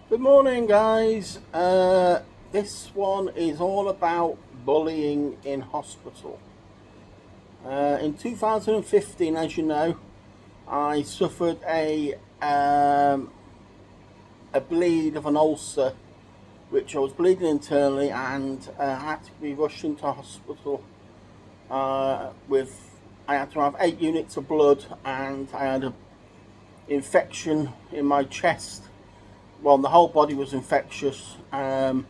Good morning, guys. This one is all about bullying in hospital. In 2015, as you know, I suffered a bleed of an ulcer, which I was bleeding internally, and had to be rushed into hospital. With I had to have 8 units of blood, and I had an infection in my chest. Well, the whole body was infectious. They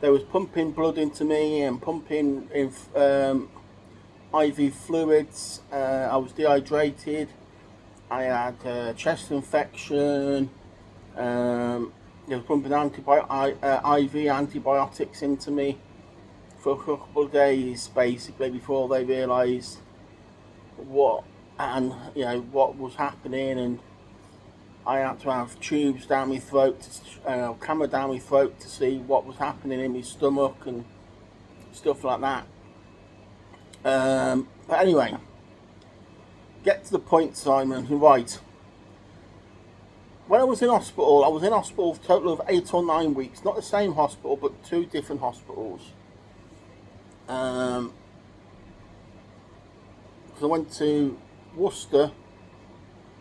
was pumping blood into me and pumping in IV fluids. I was dehydrated. I had chest infection. They were pumping IV antibiotics into me for a couple of days, basically, before they realised what what was happening. And I had to have tubes down my throat, camera down my throat to see what was happening in my stomach and stuff like that. But anyway, get to the point, Simon. Right. When I was in hospital for a total of 8 or 9 weeks. Not the same hospital, but two different hospitals. Because I went to Worcester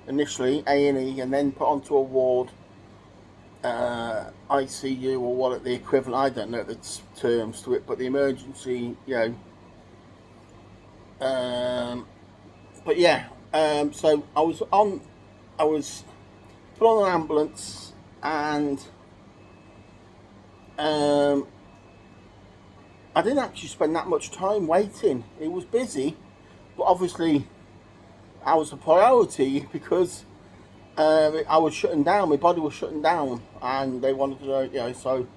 initially, A&E, and then put onto a ward, ICU, or what the equivalent, I don't know the terms to it, but the emergency, but yeah, so I was put on an ambulance, and I didn't actually spend that much time waiting. It was busy, but obviously I was a priority because I was shutting down. My body was shutting down, and they wanted to know, So,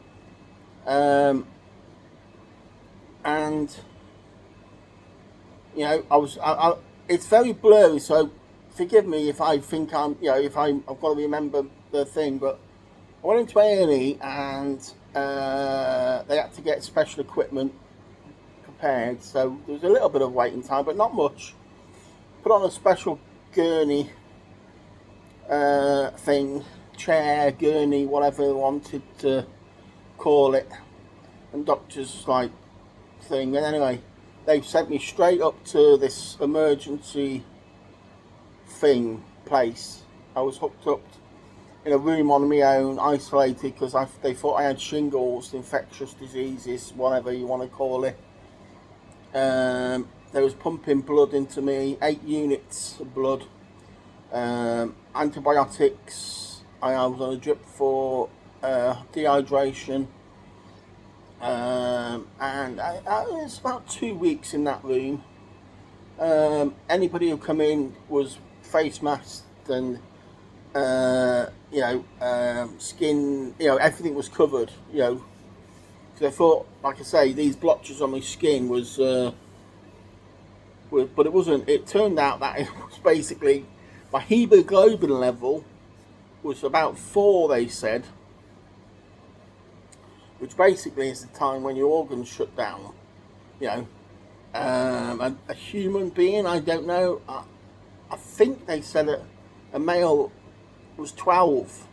and I was. It's very blurry, so forgive me if I think I've got to remember the thing. But I went into A&E, and they had to get special equipment prepared, so there was a little bit of waiting time, but not much. Put on a special gurney thing, chair, gurney, whatever they wanted to call it, and doctors like thing. And anyway, they sent me straight up to this emergency thing place. I was hooked up in a room on my own, isolated, because they thought I had shingles, infectious diseases, whatever you want to call it. They was pumping blood into me, 8 units of blood, antibiotics. I was on a drip for dehydration, and I was about 2 weeks in that room. Anybody who come in was face masked, and skin, everything was covered, because I thought, like I say, these blotches on my skin was, but it wasn't. It turned out that it was basically my hemoglobin level was about 4, they said, which basically is the time when your organs shut down. A human being, I don't know. I think they said a male was 12,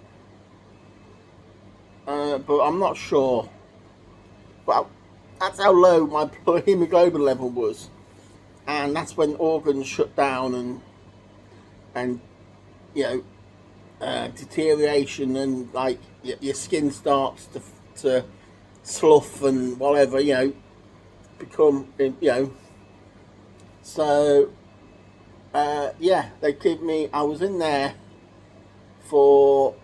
but I'm not sure. But that's how low my hemoglobin level was, and that's when organs shut down, and deterioration, and like your skin starts to slough and whatever, become, So they gave me. I was in there for,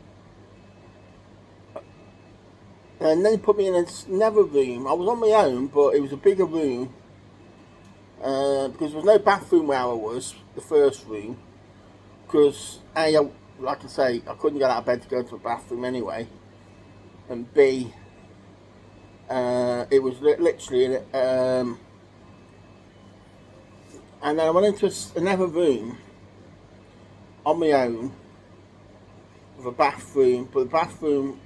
and then put me in another room. I was on my own, but it was a bigger room, because there was no bathroom where I was, the first room, because like I say, I couldn't get out of bed to go to the bathroom anyway, and B, it was literally, and then I went into another room on my own with a bathroom, but the bathroom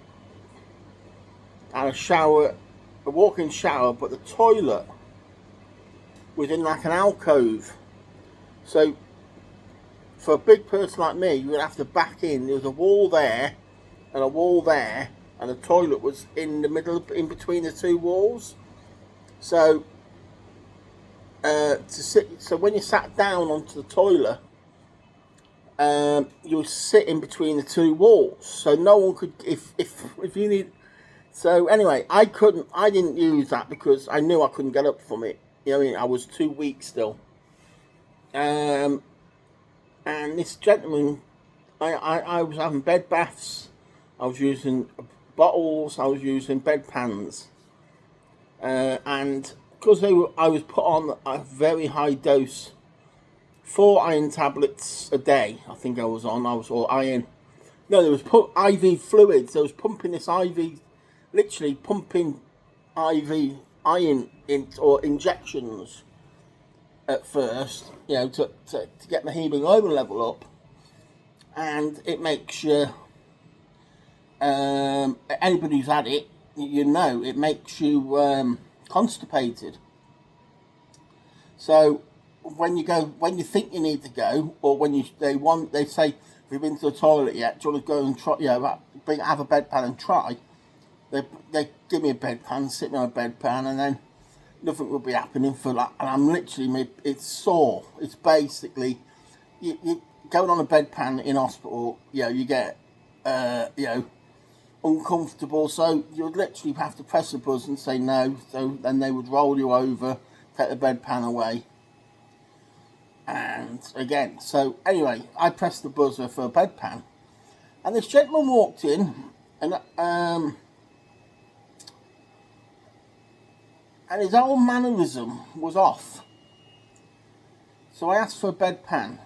had a shower, a walk-in shower, but the toilet was in like an alcove. So for a big person like me, you would have to back in. There was a wall there, and a wall there, and the toilet was in the middle, in between the two walls. So so when you sat down onto the toilet, you would sit in between the two walls, so no one could, if you need. So anyway, I didn't use that because I knew I couldn't get up from it. You know what I mean? I was too weak still. And this gentleman, I was having bed baths, I was using bottles, I was using bedpans, and because I was put on a very high dose, 4 iron tablets a day. I think I was or iron. No, there was IV fluids. There was pumping this IV, literally pumping IV iron or injections at first, you know, to get the hemoglobin level up, and it makes you. Anybody who's had it, you know, it makes you constipated. So when you think you need to go, or when they say, have you been to the toilet yet? Do you want to go and try? You know, have a bedpan and try. They give me a bedpan, sit me on a bedpan, and then nothing will be happening for that. And I'm literally, it's sore. It's basically you going on a bedpan in hospital. You know, you get uncomfortable, so you'd literally have to press the buzzer and say no. So then they would roll you over, take the bedpan away. And again, so anyway, I pressed the buzzer for a bedpan, and this gentleman walked in, and his whole mannerism was off. So I asked for a bedpan,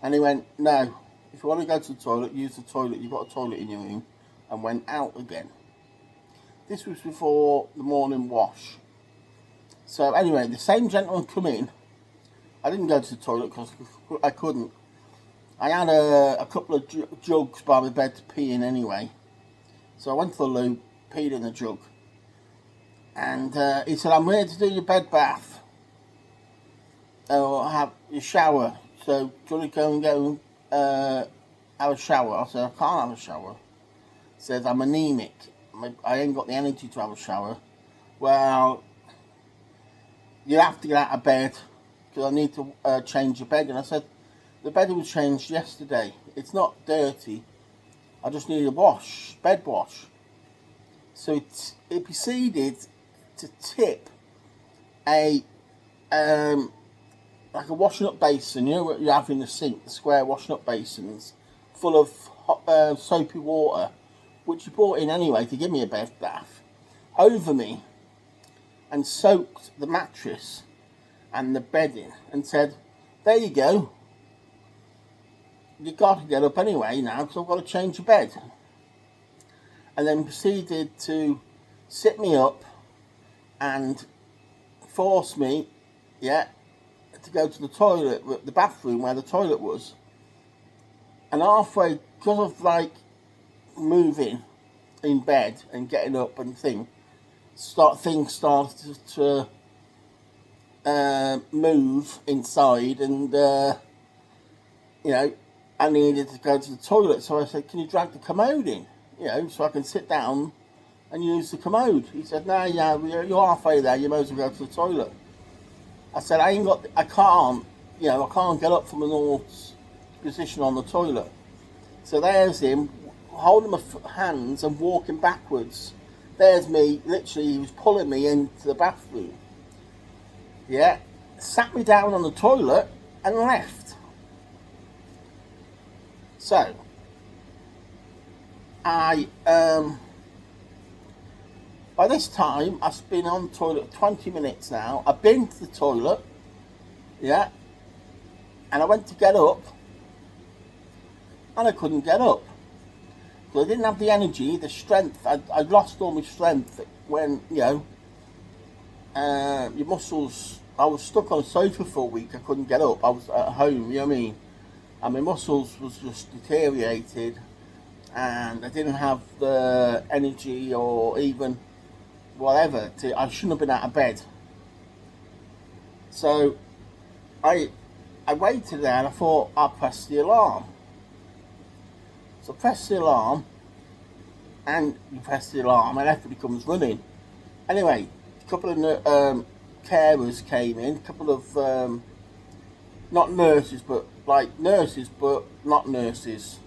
and he went, no, if you want to go to the toilet, use the toilet, you've got a toilet in your room, and went out again. This was before the morning wash. So anyway, the same gentleman come in. I didn't go to the toilet because I couldn't. I had a couple of jugs by my bed to pee in anyway. So I went to the loo, peed in the jug. And he said, I'm here to do your bed bath. Or have your shower. So do you want to go and have a shower? I said, I can't have a shower. He says, I'm anemic. I ain't got the energy to have a shower. Well, you have to get out of bed, because I need to change your bed. And I said, the bed was changed yesterday. It's not dirty. I just need a bed wash. So it proceeded to tip like a washing up basin. You know what you have in the sink, the square washing up basins, full of hot, soapy water, which he brought in anyway to give me a bed bath, over me, and soaked the mattress and the bedding, and said, there you go, you've got to get up anyway now because I've got to change your bed. And then proceeded to sit me up and force me, to go to the toilet, the bathroom where the toilet was. And halfway, because of like moving in bed and getting up and things started to move inside, and I needed to go to the toilet. So I said, can you drag the commode in, so I can sit down and use the commode? He said, no, you're halfway there, you might as well go to the toilet. I said, I can't get up from a normal position on the toilet. So there's him holding my hands and walking backwards. There's me, literally, he was pulling me into the bathroom. Sat me down on the toilet and left. So, by this time, I've been on the toilet 20 minutes now. I've been to the toilet, and I went to get up, and I couldn't get up. So I didn't have the energy, the strength. I'd lost all my strength when, your muscles. I was stuck on a sofa for a week. I couldn't get up. I was at home, you know what I mean? And my muscles was just deteriorated, and I didn't have the energy or even whatever. I shouldn't have been out of bed. So I waited there and I thought I'd press the alarm. So I press the alarm, and you press the alarm, and everybody comes running. Anyway, a couple of carers came in, a couple of not nurses, but like nurses, but not nurses,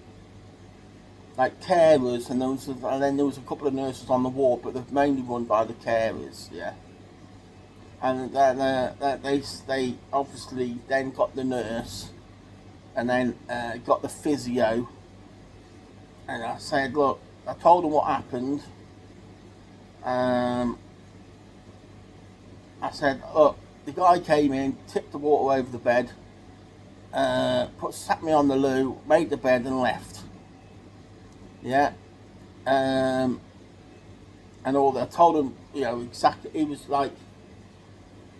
like carers, and then there was a couple of nurses on the ward, but they're mainly run by the carers, yeah. And then they obviously then got the nurse, and then got the physio. And I said, look, I told them what happened. I said, look, the guy came in, tipped the water over the bed, sat me on the loo, made the bed, and left. Yeah. And all that. I told him, exactly. He was like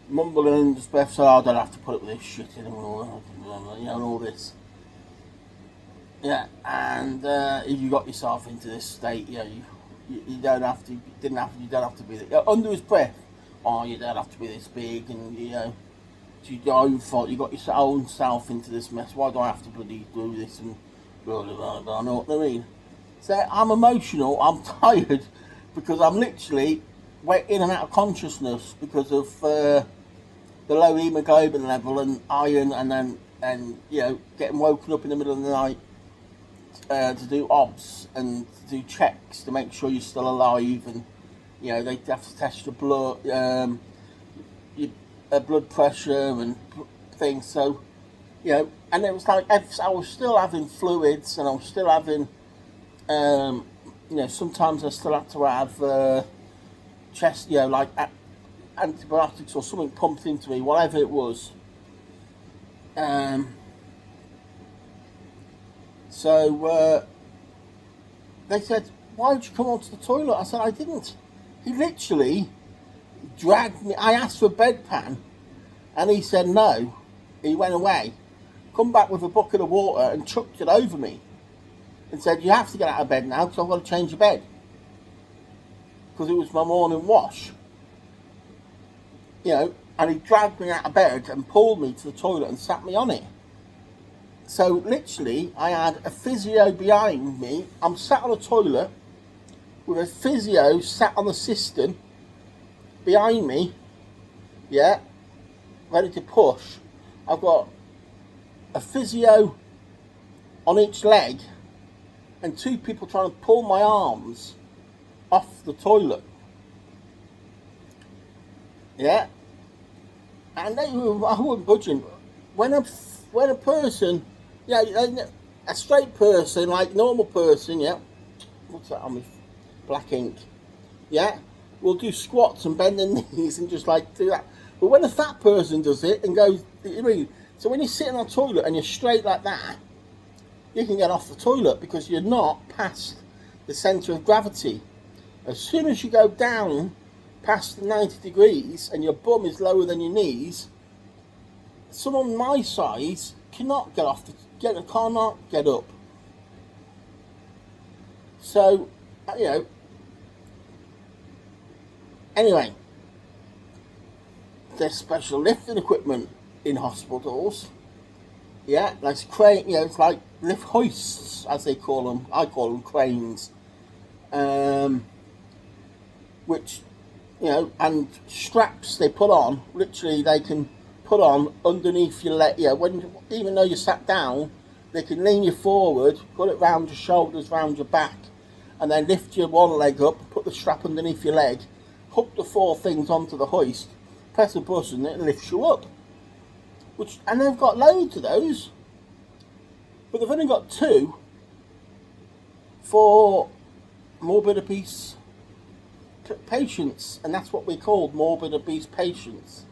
mumbling under his breath, said, I don't have to put up with this shit anymore, and all this. Yeah, and if you got yourself into this state, you don't have to. You don't have to be under his breath. Oh, you don't have to be this big, and it's your own fault. You got your own self into this mess. Why do I have to bloody do this and blah blah blah blah? Know what I mean? So I'm emotional. I'm tired because I'm literally in and out of consciousness because of the low hemoglobin level and iron, and getting woken up in the middle of the night to do obs and to do checks to make sure you're still alive, and they have to test your blood pressure and things. So and it was like I was still having fluids, and I was still having sometimes I still had to have chest, like antibiotics or something pumped into me, whatever it was. So they said, why did you come onto the toilet? I said, I didn't. He literally dragged me. I asked for a bedpan, and he said no. He went away, come back with a bucket of water and chucked it over me and said, you have to get out of bed now because I've got to change your bed. Because it was my morning wash. And he dragged me out of bed and pulled me to the toilet and sat me on it. So literally, I had a physio behind me. I'm sat on a toilet with a physio sat on the cistern behind me, ready to push. I've got a physio on each leg and two people trying to pull my arms off the toilet. Yeah. And I wasn't budging. When a person, a straight person, like normal person, what's that on my black ink? Will do squats and bend their knees and just like do that. But when a fat person does it and goes, so when you're sitting on a toilet and you're straight like that, you can get off the toilet because you're not past the centre of gravity. As soon as you go down past the 90 degrees and your bum is lower than your knees, someone my size cannot cannot get up. So, anyway, there's special lifting equipment in hospitals. Like crane, it's like lift hoists, as they call them. I call them cranes. Which, and straps they put on. Literally, they can put on underneath your leg. Even though you're sat down, they can lean you forward, put it round your shoulders, round your back, and then lift your one leg up, put the strap underneath your leg, hook the four things onto the hoist, press a button, and it lifts you up. And they've got loads of those, but they've only got two for morbid obese patients, and that's what we called morbid obese patients.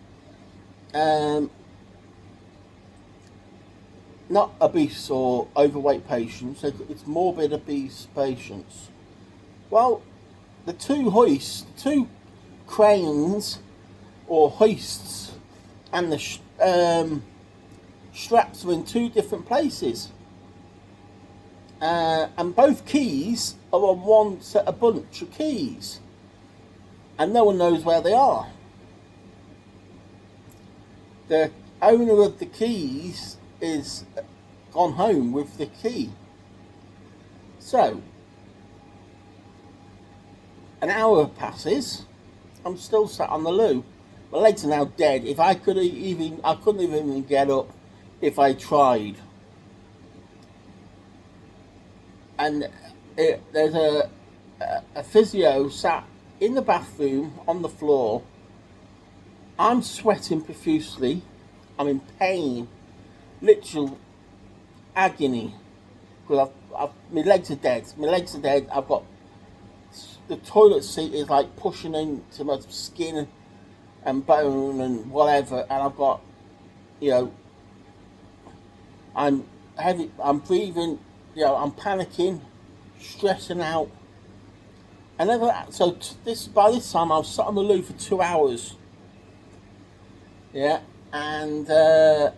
Not obese or overweight patients, it's morbid obese patients. Well, the two cranes or hoists and the straps are in two different places. And both keys are on a bunch of keys. And no one knows where they are. The owner of the keys is gone home with the key. So, an hour passes, I'm still sat on the loo. My legs are now dead. If I couldn't even get up if I tried. And there's a physio sat in the bathroom on the floor. I'm sweating profusely. I'm in pain, literal agony. Because my legs are dead. My legs are dead. I've got the toilet seat is like pushing into my skin and bone and whatever, and I've got, I'm heavy. I'm breathing. I'm panicking, stressing out. By this time I was sat on the loo for 2 hours. Yeah, and the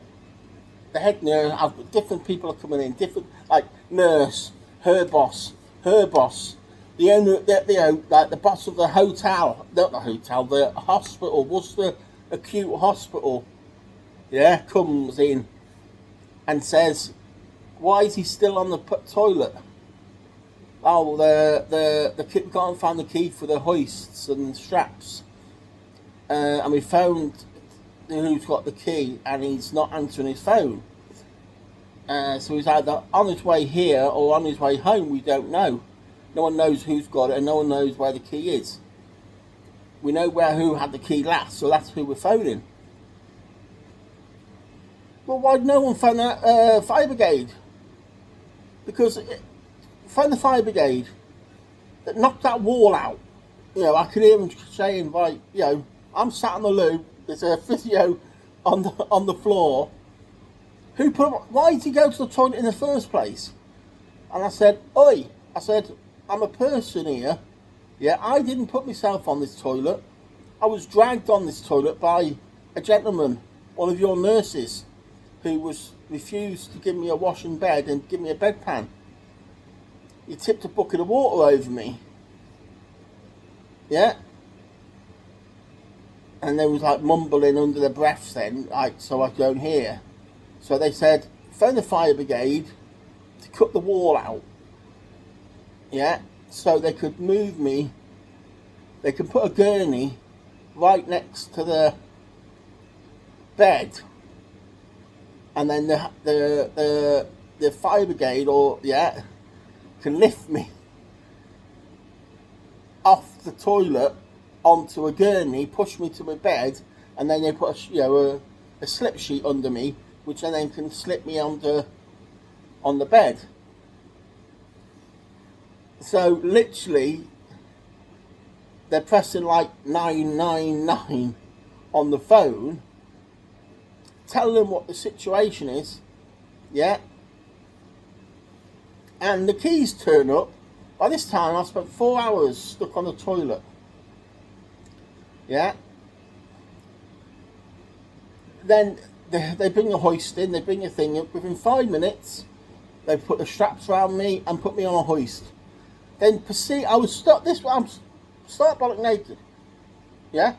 head nurse. I've got different people are coming in. Different like nurse, her boss, the owner, like the boss of the hotel, not the hotel, the hospital, Worcester Acute Hospital. Yeah, comes in and says, "Why is he still on the toilet?" Oh, the kid can't find the key for the hoists and straps, and we found who's got the key, and he's not answering his phone. So he's either on his way here or on his way home. We don't know. No one knows who's got it, and no one knows where the key is. We know who had the key last, so that's who we're phoning. Well, why did no one phone the fire brigade? Because phone the fire brigade that knocked that wall out. I could hear him saying, "Right, I'm sat on the loo. There's a physio on the floor. Why did he go to the toilet in the first place?" And I said, "Oi!" I said, "I'm a person here. Yeah, I didn't put myself on this toilet. I was dragged on this toilet by a gentleman, one of your nurses, who refused to give me a wash in bed and give me a bedpan. He tipped a bucket of water over me. Yeah." And they was like mumbling under their breaths then, so I don't hear. So they said, phone the fire brigade to cut the wall out. Yeah, so they could move me. They could put a gurney right next to the bed, and then the fire brigade can lift me off the toilet onto a gurney, push me to my bed, and then they put a slip sheet under me, which then can slip me on the bed. So literally, they're pressing like 999 on the phone, telling them what the situation is, yeah. And the keys turn up. By this time, I spent 4 hours stuck on the toilet, yeah. Then they bring a hoist in, they bring a thing up. Within 5 minutes, they put the straps around me and put me on a hoist. Then I was stuck. I'm stark bollock naked. Yeah.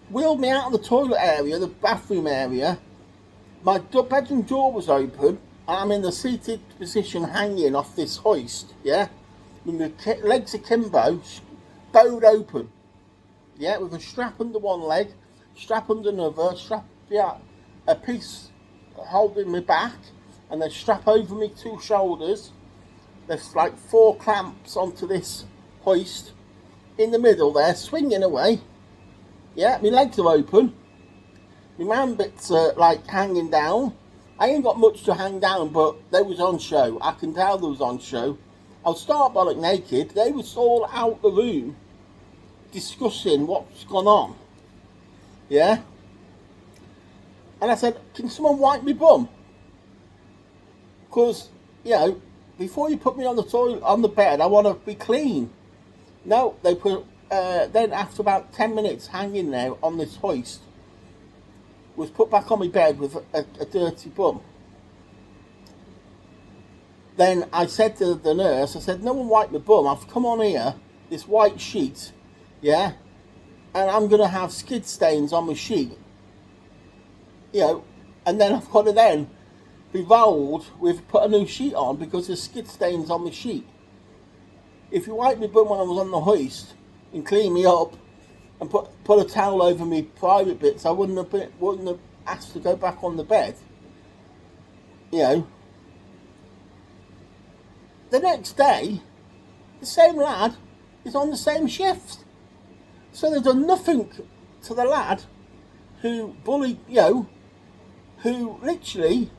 Wheeled me out of the toilet area, the bathroom area. My bedroom door was open. I'm in the seated position, hanging off this hoist. Yeah. With my legs akimbo, bowed open. Yeah, with a strap under one leg, strap under another, a piece holding me back, and then strap over me 2 shoulders. There's like 4 clamps onto this hoist in the middle there, swinging away. Yeah, my legs are open. My man bits are like hanging down. I ain't got much to hang down, but they was on show. I can tell they was on show. I was stark bollock naked. They was all out the room discussing what's gone on. Yeah. And I said, "Can someone wipe me bum? Because, before you put me on the toilet, on the bed, I want to be clean." No, they put, then after about 10 minutes hanging there on this hoist, was put back on my bed with a dirty bum. Then I said to the nurse, I said, "No one wipe my bum. I've come on here, this white sheet, yeah, and I'm going to have skid stains on my sheet, and then I've got to then be rolled with put a new sheet on because there's skid stains on the sheet. If you wipe me bum when I was on the hoist and clean me up and put a towel over me private bits, I wouldn't have asked to go back on the bed. You know. The next day, the same lad is on the same shift. So they've done nothing to the lad who bullied, who literally,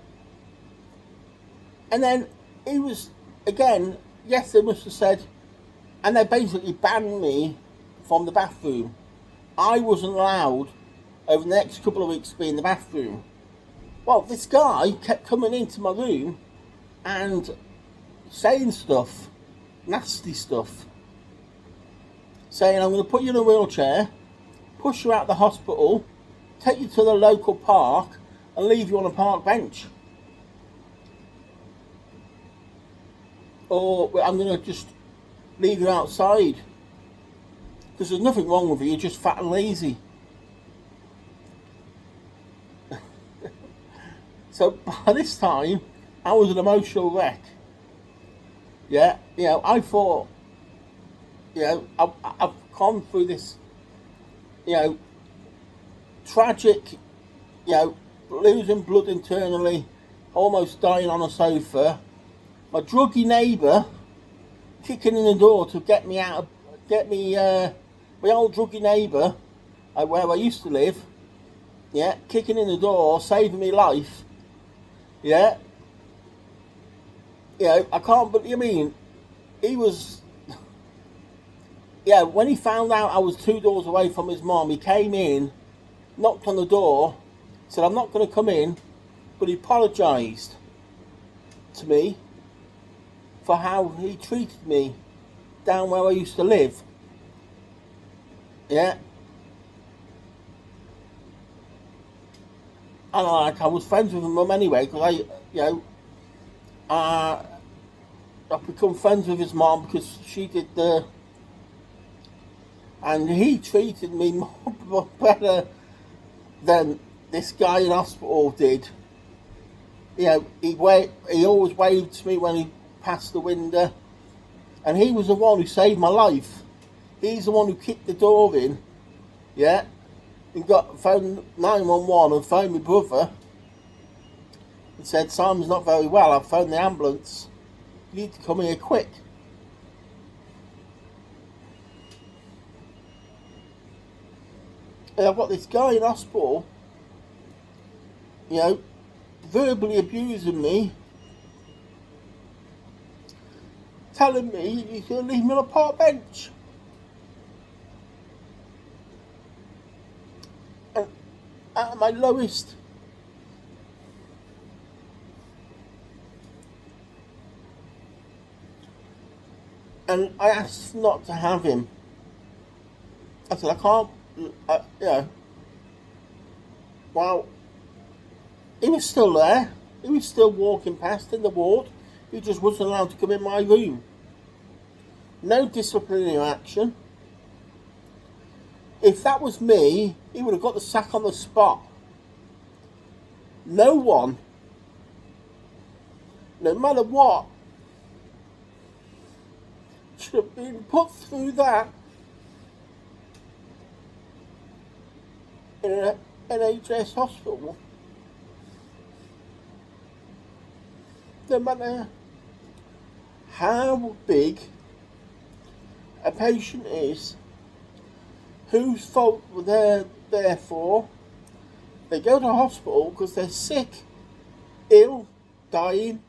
and then he was, again, yes, they must have said, and they basically banned me from the bathroom. I wasn't allowed over the next couple of weeks to be in the bathroom. Well, this guy kept coming into my room and saying stuff, nasty stuff, saying, I'm going to put you in a wheelchair, push you out the hospital, take you to the local park and leave you on a park bench. Or I'm going to just leave you outside because there's nothing wrong with you, you're just fat and lazy. So by this time, I was an emotional wreck. Yeah, I thought, I've gone through this, tragic, losing blood internally, almost dying on a sofa. My druggy neighbour kicking in the door to get me out, my old druggy neighbour, where I used to live, kicking in the door, saving me life. I can't believe, he was, when he found out I was 2 doors away from his mum, he came in, knocked on the door, said, I'm not going to come in, but he apologised to me for how he treated me down where I used to live. And I was friends with my mum anyway, because I've become friends with his mum because she did and he treated me more better than this guy in hospital did. He always waved to me when he passed the window, and he was the one who saved my life. He's the one who kicked the door in, and phoned 911 and phoned my brother and said, Simon's not very well, I've phoned the ambulance, you need to come here quick. And I've got this guy in hospital, verbally abusing me, telling me he's going to leave me on a park bench. And at my lowest, and I asked not to have him. I said, I can't, Well, he was still there. He was still walking past in the ward. He just wasn't allowed to come in my room. No disciplinary action. If that was me, he would have got the sack on the spot. No one, no matter what, should have been put through that in an NHS hospital. No matter how big a patient is, whose fault they're there for, they go to hospital because they're sick, ill, dying,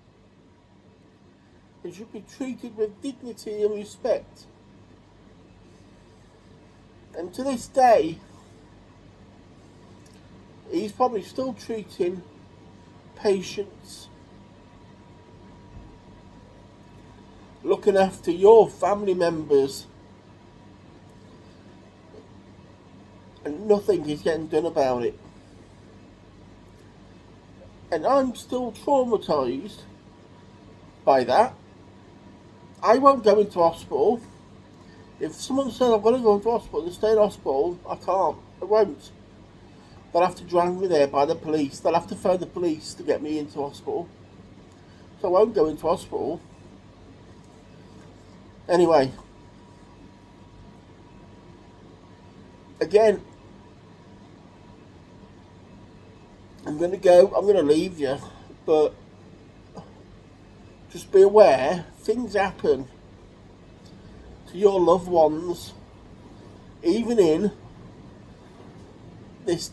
and should be treated with dignity and respect. And to this day, he's probably still treating patients, looking after your family members, and nothing is getting done about it. And I'm still traumatised by that. I won't go into hospital. If someone says I've got to go into hospital to stay in hospital, I can't. I won't. They'll have to drag me there by the police. They'll have to phone the police to get me into hospital. So I won't go into hospital. Anyway, again, I'm going to leave you, but just be aware, things happen to your loved ones, even in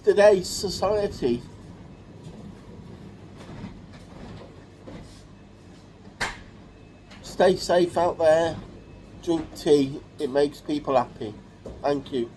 today's society. Stay safe out there, drink tea, it makes people happy. Thank you.